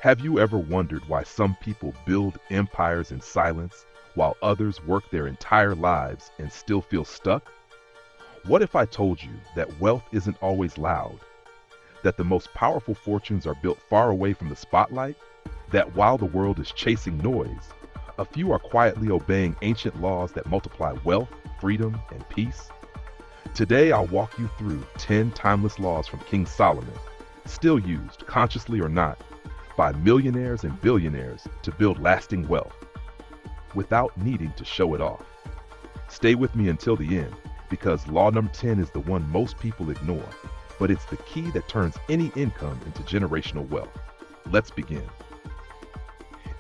Have you ever wondered why some people build empires in silence while others work their entire lives and still feel stuck? What if I told you that wealth isn't always loud, that the most powerful fortunes are built far away from the spotlight, that while the world is chasing noise, a few are quietly obeying ancient laws that multiply wealth, freedom, and peace? Today I'll walk you through 10 timeless laws from King Solomon, still used, consciously or not, by millionaires and billionaires to build lasting wealth, without needing to show it off. Stay with me until the end, because law number 10 is the one most people ignore, but it's the key that turns any income into generational wealth. Let's begin.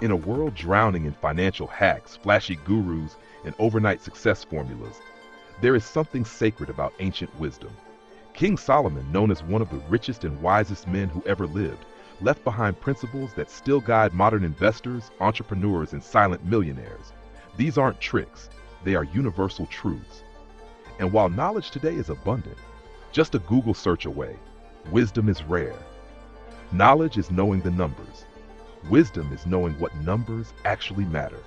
In a world drowning in financial hacks, flashy gurus, and overnight success formulas, there is something sacred about ancient wisdom. King Solomon, known as one of the richest and wisest men who ever lived, left behind principles that still guide modern investors, entrepreneurs, and silent millionaires. These aren't tricks, they are universal truths. And while knowledge today is abundant, just a Google search away, wisdom is rare. Knowledge is knowing the numbers. Wisdom is knowing what numbers actually matter.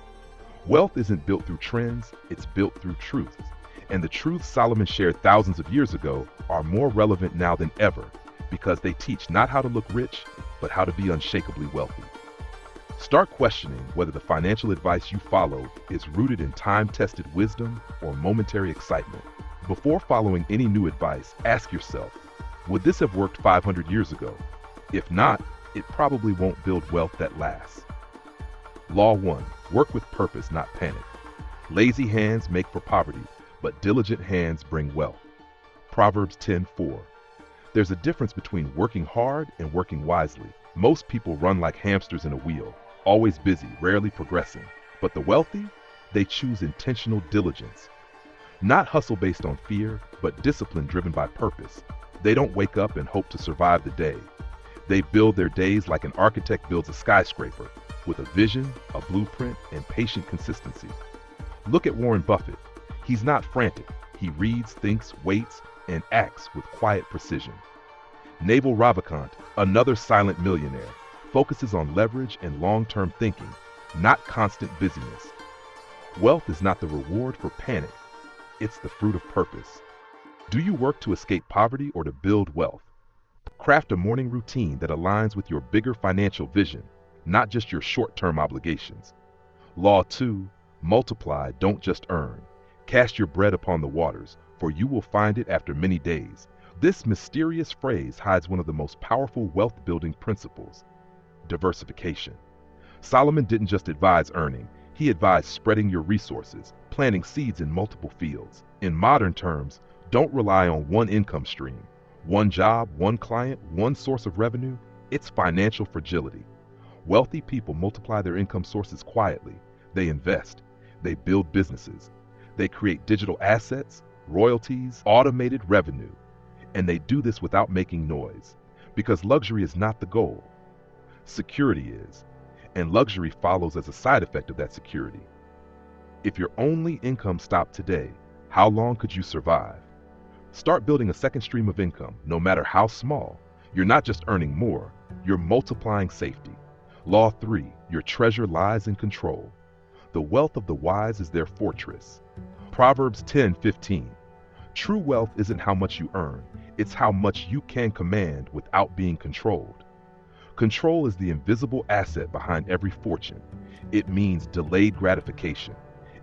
Wealth isn't built through trends, it's built through truths. And the truths Solomon shared thousands of years ago are more relevant now than ever, because they teach not how to look rich, but how to be unshakably wealthy. Start questioning whether the financial advice you follow is rooted in time-tested wisdom or momentary excitement. Before following any new advice, ask yourself, would this have worked 500 years ago? If not, it probably won't build wealth that lasts. Law 1. Work with purpose, not panic. Lazy hands make for poverty, but diligent hands bring wealth. Proverbs 10:4. There's a difference between working hard and working wisely. Most people run like hamsters in a wheel, always busy, rarely progressing. But the wealthy, they choose intentional diligence. Not hustle based on fear, but discipline driven by purpose. They don't wake up and hope to survive the day. They build their days like an architect builds a skyscraper, with a vision, a blueprint, and patient consistency. Look at Warren Buffett. He's not frantic. He reads, thinks, waits, and acts with quiet precision. Naval Ravikant, another silent millionaire, focuses on leverage and long-term thinking, not constant busyness. Wealth is not the reward for panic. It's the fruit of purpose. Do you work to escape poverty or to build wealth? Craft a morning routine that aligns with your bigger financial vision, not just your short-term obligations. Law 2, multiply, don't just earn. Cast your bread upon the waters, for you will find it after many days. This mysterious phrase hides one of the most powerful wealth-building principles: diversification. Solomon didn't just advise earning, he advised spreading your resources, planting seeds in multiple fields. In modern terms, don't rely on one income stream, one job, one client, one source of revenue. It's financial fragility. Wealthy people multiply their income sources quietly. They invest, they build businesses, they create digital assets, royalties, automated revenue, and they do this without making noise, because luxury is not the goal. Security is, and luxury follows as a side effect of that security. If your only income stopped today, how long could you survive? Start building a second stream of income, no matter how small. You're not just earning more, you're multiplying safety. Law 3, your treasure lies in control. The wealth of the wise is their fortress. Proverbs 10:15. True wealth isn't how much you earn, it's how much you can command without being controlled. Control is the invisible asset behind every fortune. It means delayed gratification.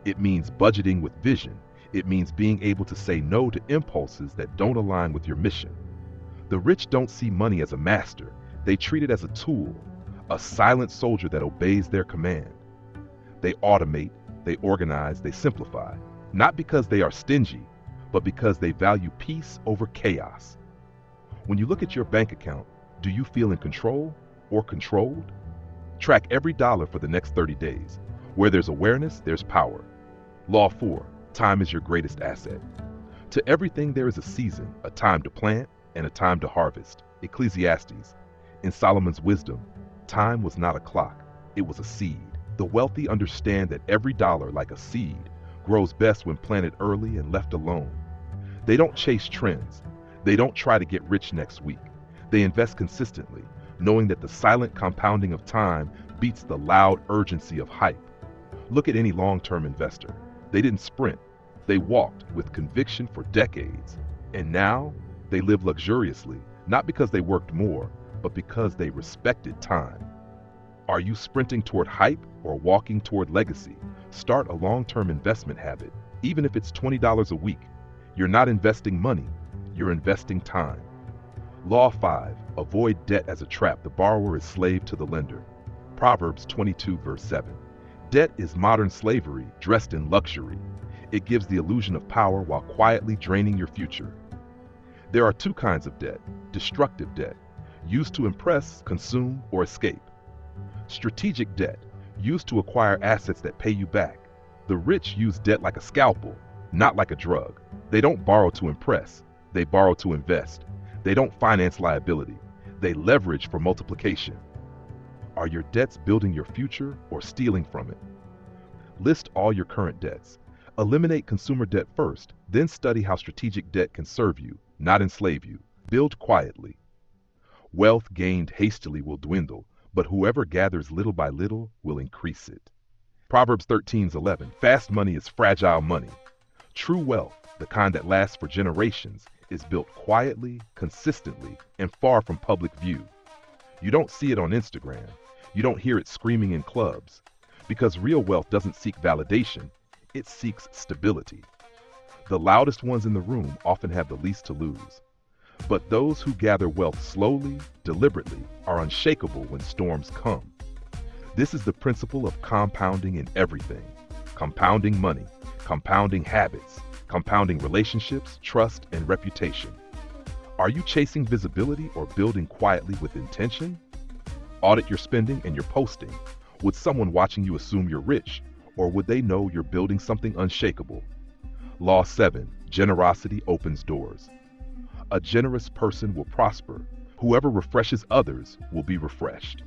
It means budgeting with vision. It means being able to say no to impulses that don't align with your mission. The rich don't see money as a master. They treat it as a tool, a silent soldier that obeys their command. They automate, they organize, they simplify, not because they are stingy, but because they value peace over chaos. When you look at your bank account, do you feel in control or controlled? Track every dollar for the next 30 days. Where there's awareness, there's power. Law 4, time is your greatest asset. To everything there is a season, a time to plant and a time to harvest. Ecclesiastes. In Solomon's wisdom, time was not a clock, it was a seed. The wealthy understand that every dollar, like a seed, grows best when planted early and left alone. They don't chase trends. They don't try to get rich next week. They invest consistently, knowing that the silent compounding of time beats the loud urgency of hype. Look at any long-term investor. They didn't sprint. They walked with conviction for decades. And now they live luxuriously, not because they worked more, but because they respected time. Are you sprinting toward hype or walking toward legacy? Start a long-term investment habit, even if it's $20 a week. You're not investing money, you're investing time. Law 5, avoid debt as a trap. The borrower is slave to the lender. Proverbs 22 verse 7. Debt is modern slavery dressed in luxury. It gives the illusion of power while quietly draining your future. There are two kinds of debt: destructive debt, used to impress, consume, or escape. Strategic debt, used to acquire assets that pay you back. The rich use debt like a scalpel, not like a drug. They don't borrow to impress, they borrow to invest. They don't finance liability, they leverage for multiplication. Are your debts building your future or stealing from it? List all your current debts. Eliminate consumer debt first, then study how strategic debt can serve you, not enslave you. Build quietly. Wealth gained hastily will dwindle, but whoever gathers little by little will increase it. Proverbs 13:11. Fast money is fragile money. True wealth, the kind that lasts for generations, is built quietly, consistently, and far from public view. You don't see it on Instagram. You don't hear it screaming in clubs. Because real wealth doesn't seek validation, it seeks stability. The loudest ones in the room often have the least to lose. But those who gather wealth slowly, deliberately, are unshakable when storms come. This is the principle of compounding in everything. Compounding money, compounding habits, compounding relationships, trust, and reputation. Are you chasing visibility or building quietly with intention? Audit your spending and your posting. Would someone watching you assume you're rich, or would they know you're building something unshakable? Law 7, generosity opens doors. A generous person will prosper. Whoever refreshes others will be refreshed.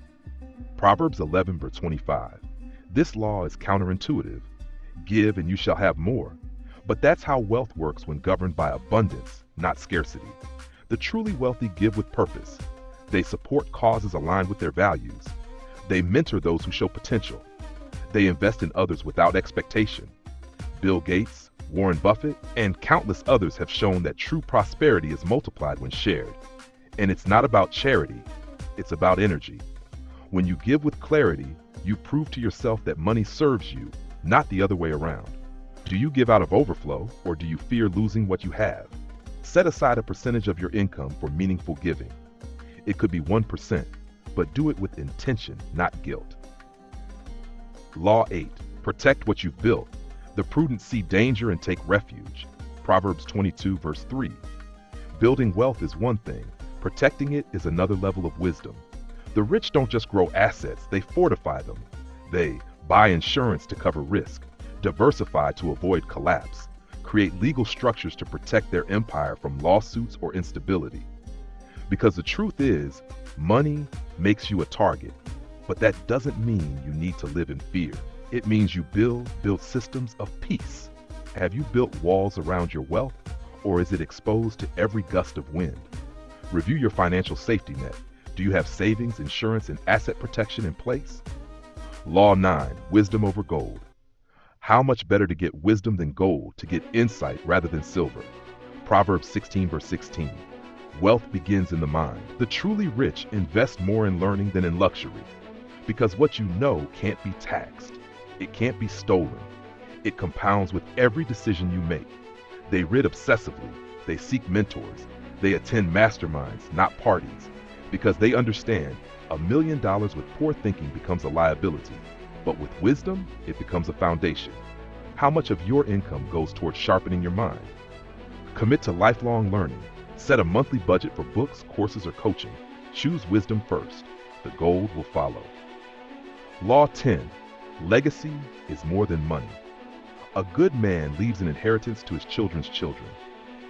Proverbs 11 verse 25. This law is counterintuitive. Give and you shall have more. But that's how wealth works when governed by abundance, not scarcity. The truly wealthy give with purpose. They support causes aligned with their values. They mentor those who show potential. They invest in others without expectation. Bill Gates, Warren Buffett, and countless others have shown that true prosperity is multiplied when shared. And it's not about charity, it's about energy. When you give with clarity, you prove to yourself that money serves you, not the other way around. Do you give out of overflow, or do you fear losing what you have? Set aside a percentage of your income for meaningful giving. It could be 1%, but do it with intention, not guilt. Law 8, protect what you've built. The prudent see danger and take refuge. Proverbs 22 verse 3. Building wealth is one thing, protecting it is another level of wisdom. The rich don't just grow assets, they fortify them. They buy insurance to cover risk, diversify to avoid collapse, create legal structures to protect their empire from lawsuits or instability. Because the truth is, money makes you a target, but that doesn't mean you need to live in fear. It means you build systems of peace. Have you built walls around your wealth, or is it exposed to every gust of wind? Review your financial safety net. Do you have savings, insurance, and asset protection in place? Law 9, wisdom over gold. How much better to get wisdom than gold, to get insight rather than silver? Proverbs 16 verse 16. Wealth begins in the mind. The truly rich invest more in learning than in luxury, because what you know can't be taxed. It can't be stolen. It compounds with every decision you make. They read obsessively. They seek mentors. They attend masterminds, not parties, because they understand $1 million with poor thinking becomes a liability, but with wisdom, it becomes a foundation. How much of your income goes towards sharpening your mind? Commit to lifelong learning. Set a monthly budget for books, courses, or coaching. Choose wisdom first. The gold will follow. Law 10. Legacy is more than money. A good man leaves an inheritance to his children's children.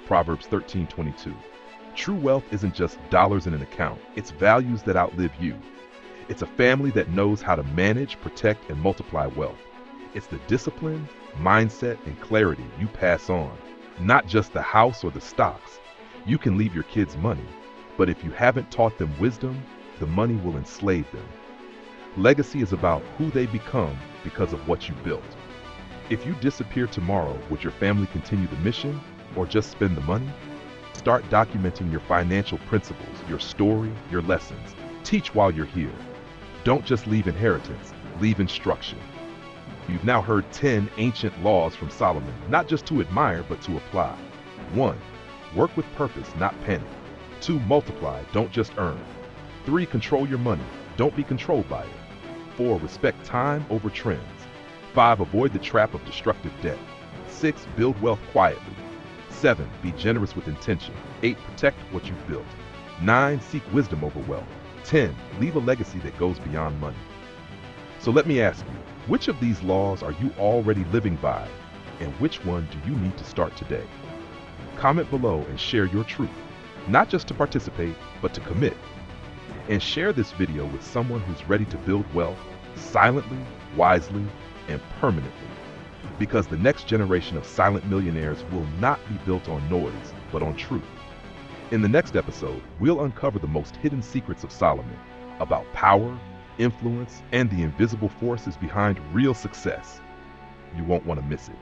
Proverbs 13:22. True wealth isn't just dollars in an account. It's values that outlive you. It's a family that knows how to manage, protect, and multiply wealth. It's the discipline, mindset, and clarity you pass on, not just the house or the stocks. You can leave your kids money, but if you haven't taught them wisdom, the money will enslave them. Legacy is about who they become because of what you built. If you disappear tomorrow, would your family continue the mission or just spend the money? Start documenting your financial principles, your story, your lessons. Teach while you're here. Don't just leave inheritance, leave instruction. You've now heard 10 ancient laws from Solomon, not just to admire, but to apply. 1. Work with purpose, not panic. 2. Multiply, don't just earn. 3. Control your money, don't be controlled by it. 4. Respect time over trends. 5. Avoid the trap of destructive debt. 6. Build wealth quietly. 7. Be generous with intention. 8. Protect what you've built. 9. Seek wisdom over wealth. 10. Leave a legacy that goes beyond money. So let me ask you, which of these laws are you already living by, and which one do you need to start today? Comment below and share your truth, not just to participate, but to commit. And share this video with someone who's ready to build wealth silently, wisely, and permanently. Because the next generation of silent millionaires will not be built on noise, but on truth. In the next episode, we'll uncover the most hidden secrets of Solomon about power, influence, and the invisible forces behind real success. You won't want to miss it.